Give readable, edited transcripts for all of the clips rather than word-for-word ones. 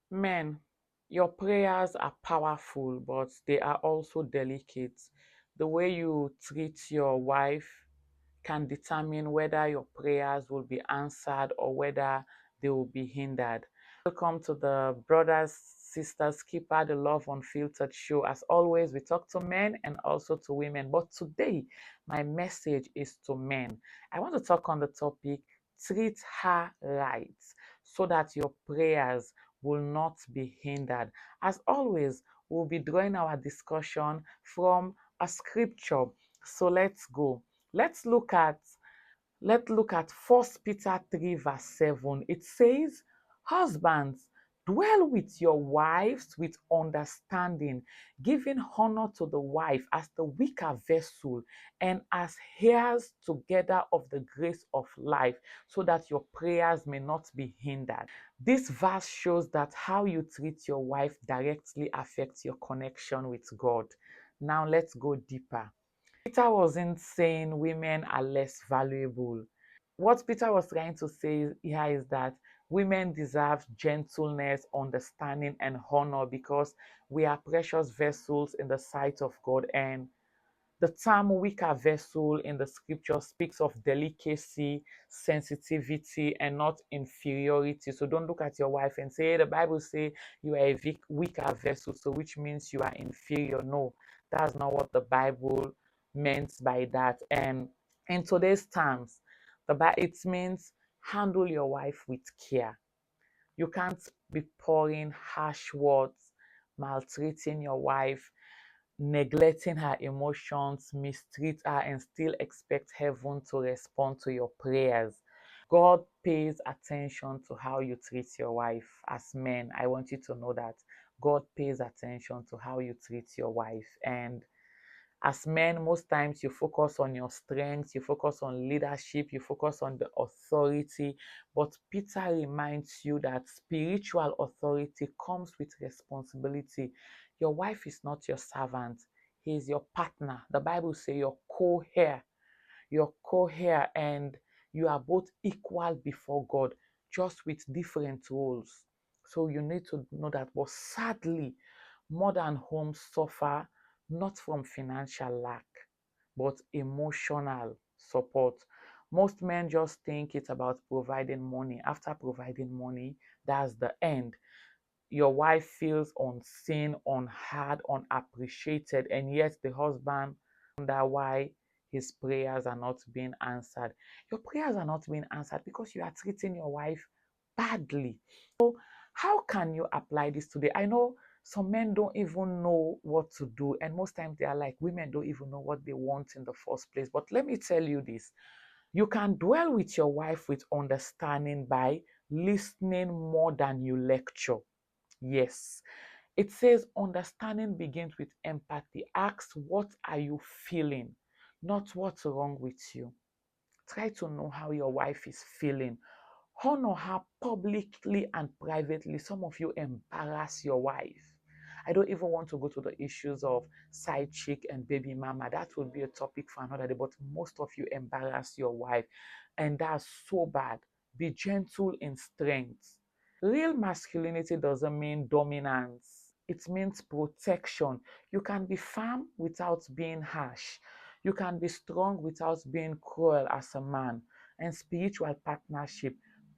Men, your prayers are powerful, but they are also delicate. The way you treat your wife can determine whether your prayers will be answered or whether they will be hindered. Welcome to the Brothers, Sisters Keeper, the Love Unfiltered show. As always, we talk to men and also to women. But today, my message is to men. I want to talk on the topic treat her right so that your prayers will not be hindered. As always, we'll be drawing our discussion from a scripture. So let's go. Let's look at First Peter 3 verse 7. It says, "Husbands, dwell with your wives with understanding, giving honor to the wife as the weaker vessel and as heirs together of the grace of life, so that your prayers may not be hindered." This verse shows that how you treat your wife directly affects your connection with God. Now let's go deeper. Peter wasn't saying women are less valuable. What Peter was trying to say here is that women deserve gentleness, understanding, and honor because we are precious vessels in the sight of God. And the term weaker vessel in the scripture speaks of delicacy, sensitivity, and not inferiority. So don't look at your wife and say, "Hey, the Bible says you are a weaker vessel, so which means you are inferior." No, that's not what the Bible meant by that. And in today's terms, it means handle your wife with care. You can't be pouring harsh words, maltreating your wife, neglecting her emotions, mistreat her, and still expect heaven to respond to your prayers. God pays attention to how you treat your wife. As men, I want you to know that God pays attention to how you treat your wife. And as men, most times you focus on your strengths, you focus on leadership, you focus on the authority. But Peter reminds you that spiritual authority comes with responsibility. Your wife is not your servant, he is your partner. The Bible says your co-heir, and you are both equal before God, just with different roles. So you need to know that. But sadly, modern homes suffer not from financial lack, but emotional support. Most men just think it's about providing money. After providing money, that's the end. Your wife feels unseen, unheard, unappreciated, and yet the husband wonder why his prayers are not being answered. Your prayers are not being answered because you are treating your wife badly. How can you apply this today? I know some men don't even know what to do, and most times they are like, women don't even know what they want in the first place. But let me tell you this: you can dwell with your wife with understanding by listening more than you lecture. Yes. It says understanding begins with empathy. Ask, what are you feeling? Not what's wrong with you. Try to know how your wife is feeling. Honor her publicly and privately. Some of you embarrass your wife. I don't even want to go to the issues of side chick and baby mama. That would be a topic for another day. But most of you embarrass your wife, and that's so bad. Be gentle in strength. Real masculinity doesn't mean dominance, it means protection. You can be firm without being harsh. You can be strong without being cruel as a man. And spiritual partnership,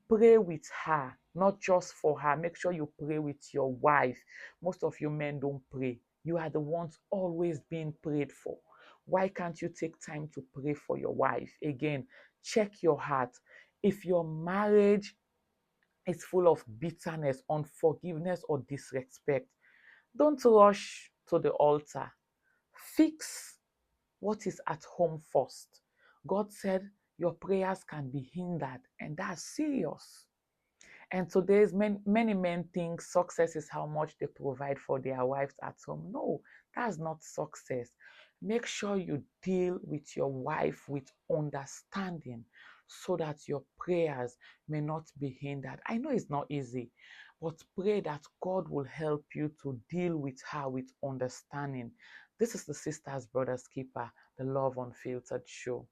pray with her, not just for her. Make sure you pray with your wife. Most of you men don't pray. You are the ones always being prayed for. Why can't you take time to pray for your wife? Again, check your heart. If your marriage is full of bitterness, unforgiveness, or disrespect, don't rush to the altar. Fix what is at home first. God said your prayers can be hindered, and that's serious. And today's many men think success is how much they provide for their wives at home. No, that's not success. Make sure you deal with your wife with understanding so that your prayers may not be hindered. I know it's not easy, but pray that God will help you to deal with her with understanding. This is the Sisters Brothers Keeper, the Love Unfiltered show.